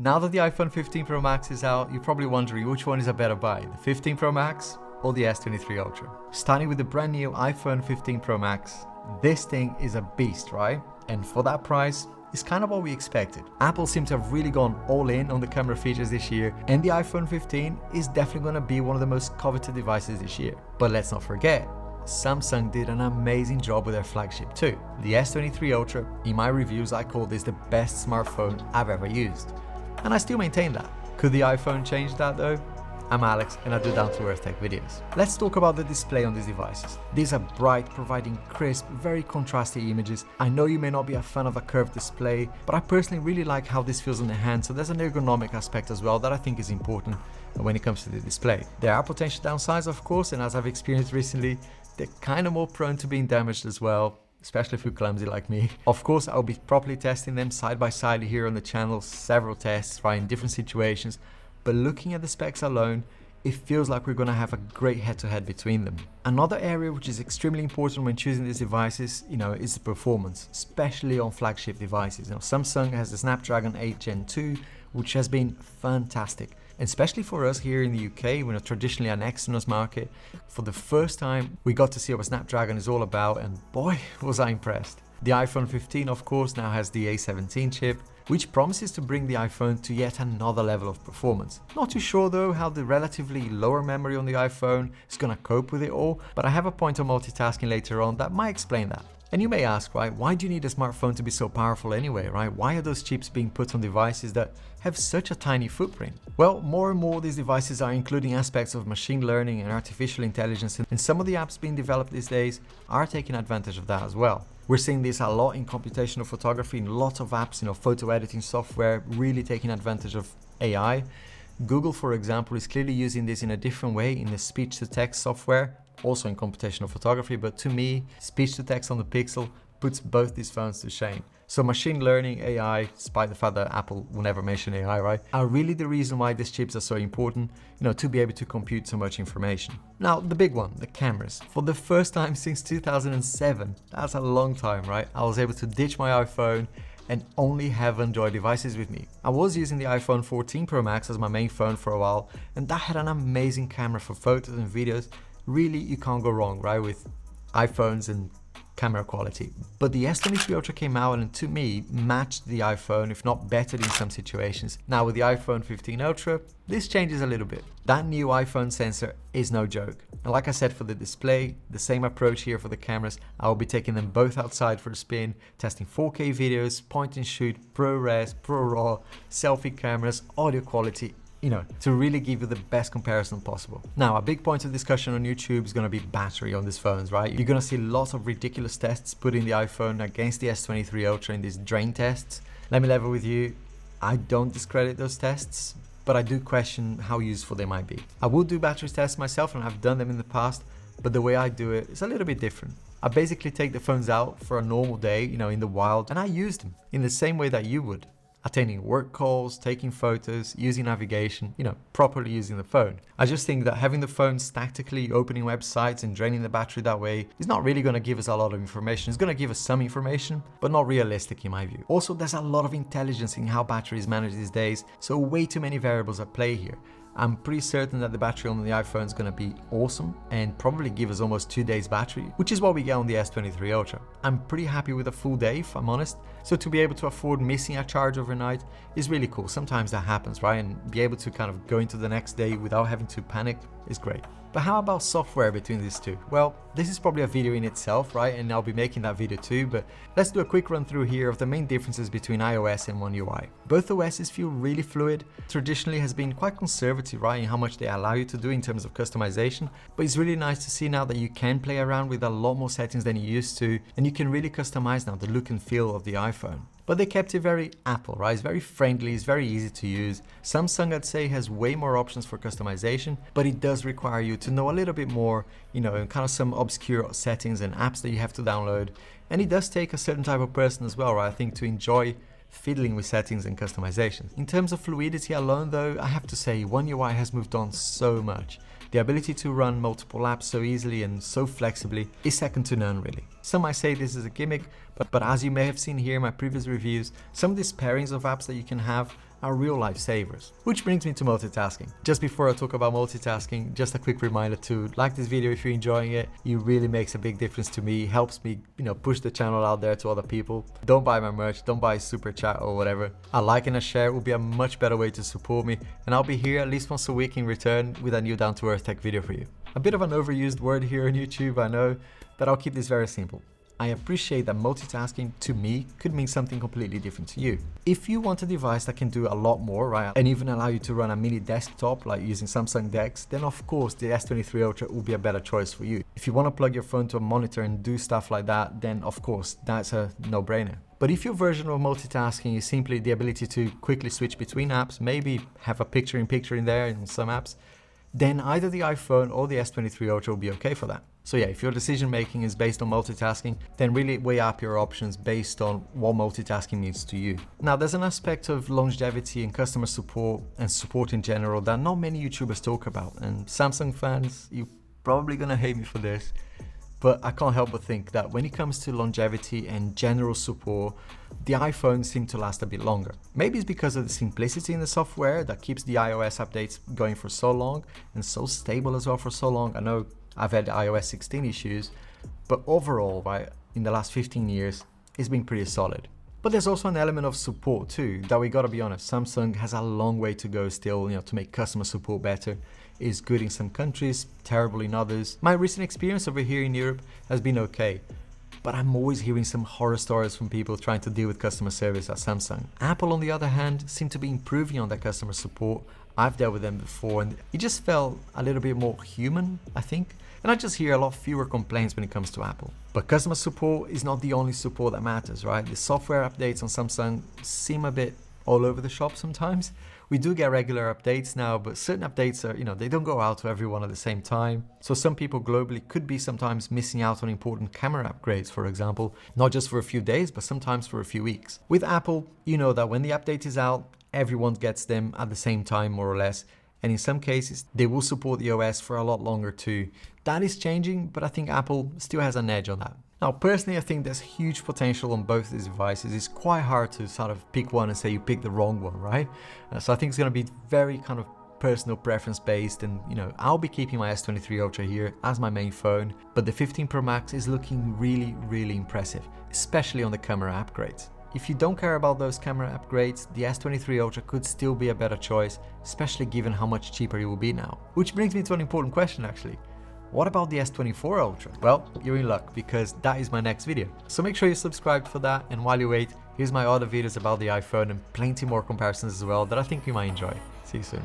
Now that the iPhone 15 Pro Max is out, you're probably wondering which one is a better buy, the 15 Pro Max or the S23 Ultra. Starting with the brand new iPhone 15 Pro Max, this thing is a beast, right? And for that price, it's kind of what we expected. Apple seems to have really gone all in on the camera features this year, and the iPhone 15 is definitely going to be one of the most coveted devices this year. But let's not forget, Samsung did an amazing job with their flagship too. The S23 Ultra, in my reviews, I call this the best smartphone I've ever used. And I still maintain that. Could the iPhone change that though? I'm Alex and I do down-to-earth tech videos. Let's talk about the display on these devices. These are bright, providing crisp, very contrasty images. I know you may not be a fan of a curved display, but I personally really like how this feels in the hand, so there's an ergonomic aspect as well that I think is important when it comes to the display. There are potential downsides, of course, and as I've experienced recently, they're kind of more prone to being damaged as well, especially if you're clumsy like me. Of course, I'll be properly testing them side by side here on the channel, several tests, right, in different situations. But looking at the specs alone, it feels like we're going to have a great head-to-head between them. Another area which is extremely important when choosing these devices, is the performance, especially on flagship devices. Samsung has the Snapdragon 8 Gen 2, which has been fantastic. And especially for us here in the UK, we're traditionally an Exynos market. For the first time, we got to see what Snapdragon is all about, and boy, was I impressed. The iPhone 15, of course, now has the A17 chip, which promises to bring the iPhone to yet another level of performance. Not too sure though how the relatively lower memory on the iPhone is gonna cope with it all, but I have a point on multitasking later on that might explain that. And you may ask, right, why do you need a smartphone to be so powerful anyway, right? Why are those chips being put on devices that have such a tiny footprint? Well, more and more these devices are including aspects of machine learning and artificial intelligence, and some of the apps being developed these days are taking advantage of that as well. We're seeing this a lot in computational photography, in lots of apps, photo editing software really taking advantage of AI. Google, for example, is clearly using this in a different way in the speech-to-text software, also in computational photography, but to me, speech-to-text on the Pixel puts both these phones to shame. So machine learning, AI, despite the fact that Apple will never mention AI, right, are really the reason why these chips are so important, to be able to compute so much information. Now, the big one, the cameras. For the first time since 2007, that's a long time, right? I was able to ditch my iPhone and only have Android devices with me. I was using the iPhone 14 Pro Max as my main phone for a while, and that had an amazing camera for photos and videos. Really, you can't go wrong, right, with iPhones and camera quality. But the S23 Ultra came out and to me matched the iPhone, if not better in some situations. Now with the iPhone 15 Ultra, this changes a little bit. That new iPhone sensor is no joke. And like I said for the display, the same approach here for the cameras. I will be taking them both outside for a spin, testing 4K videos, point and shoot, ProRes, ProRAW, selfie cameras, audio quality, to really give you the best comparison possible. Now, a big point of discussion on YouTube is going to be battery on these phones, right? You're going to see lots of ridiculous tests putting the iPhone against the S23 Ultra in these drain tests. Let me level with you, I don't discredit those tests, but I do question how useful they might be. I will do battery tests myself and I've done them in the past, but the way I do it is a little bit different. I basically take the phones out for a normal day, in the wild, and I use them in the same way that you would. Attending work calls, taking photos, using navigation, properly using the phone. I just think that having the phone statically opening websites and draining the battery that way is not really going to give us a lot of information. It's going to give us some information, but not realistic in my view. Also, there's a lot of intelligence in how battery is managed these days, so way too many variables at play here. I'm pretty certain that the battery on the iPhone is going to be awesome and probably give us almost 2 days battery, which is what we get on the S23 Ultra. I'm pretty happy with a full day, if I'm honest. So to be able to afford missing a charge overnight is really cool. Sometimes that happens, right? And be able to kind of go into the next day without having to panic is great. But how about software between these two? Well, this is probably a video in itself, right? And I'll be making that video too, but let's do a quick run through here of the main differences between iOS and OneUI. Both OSs feel really fluid. Traditionally has been quite conservative, right, in how much they allow you to do in terms of customization, but it's really nice to see now that you can play around with a lot more settings than you used to, and you can really customize now the look and feel of the iPhone. But they kept it very Apple, right? It's very friendly, it's very easy to use. Samsung, I'd say, has way more options for customization, but it does require you to know a little bit more, and kind of some obscure settings and apps that you have to download. And it does take a certain type of person as well, right? I think to enjoy fiddling with settings and customization. In terms of fluidity alone though, I have to say OneUI has moved on so much. The ability to run multiple apps so easily and so flexibly is second to none really. Some might say this is a gimmick, but as you may have seen here in my previous reviews, some of these pairings of apps that you can have are real lifesavers. Which brings me to multitasking. Just before I talk about multitasking, just a quick reminder to like this video if you're enjoying it. It really makes a big difference to me, helps me, push the channel out there to other people. Don't buy my merch, don't buy super chat or whatever. A like and a share will be a much better way to support me, and I'll be here at least once a week in return with a new down-to-earth tech video for you. A bit of an overused word here on YouTube, I know, but I'll keep this very simple. I appreciate that multitasking to me could mean something completely different to you. If you want a device that can do a lot more, right, and even allow you to run a mini desktop like using Samsung DeX, then of course the S23 Ultra will be a better choice for you. If you want to plug your phone to a monitor and do stuff like that, then of course that's a no-brainer. But if your version of multitasking is simply the ability to quickly switch between apps, maybe have a picture-in-picture in there in some apps, then either the iPhone or the S23 Ultra will be okay for that. So yeah, if your decision making is based on multitasking, then really weigh up your options based on what multitasking means to you. Now, there's an aspect of longevity and customer support and support in general that not many YouTubers talk about. And Samsung fans, you're probably gonna hate me for this, but I can't help but think that when it comes to longevity and general support, the iPhones seem to last a bit longer. Maybe it's because of the simplicity in the software that keeps the iOS updates going for so long and so stable as well for so long. I know I've had iOS 16 issues, but overall, right, in the last 15 years, it's been pretty solid. But there's also an element of support too, that we gotta be honest, Samsung has a long way to go still, to make customer support better. It's good in some countries, terrible in others. My recent experience over here in Europe has been okay, but I'm always hearing some horror stories from people trying to deal with customer service at Samsung. Apple, on the other hand, seem to be improving on their customer support. I've dealt with them before and it just felt a little bit more human, I think. And I just hear a lot fewer complaints when it comes to Apple. But customer support is not the only support that matters, right? The software updates on Samsung seem a bit all over the shop sometimes. We do get regular updates now, but certain updates are, they don't go out to everyone at the same time. So some people globally could be sometimes missing out on important camera upgrades, for example, not just for a few days, but sometimes for a few weeks. With Apple, you know that when the update is out, everyone gets them at the same time, more or less. And in some cases, they will support the OS for a lot longer too. That is changing, but I think Apple still has an edge on that. Now, personally, I think there's huge potential on both these devices. It's quite hard to sort of pick one and say you pick the wrong one, right? So I think it's going to be very kind of personal preference based, and I'll be keeping my S23 Ultra here as my main phone, but the 15 Pro Max is looking really, really impressive, especially on the camera upgrades. If you don't care about those camera upgrades, the S23 Ultra could still be a better choice, especially given how much cheaper it will be now. Which brings me to an important question actually. What about the S24 Ultra? Well, you're in luck because that is my next video. So make sure you're subscribed for that, and while you wait, here's my other videos about the iPhone and plenty more comparisons as well that I think you might enjoy. See you soon.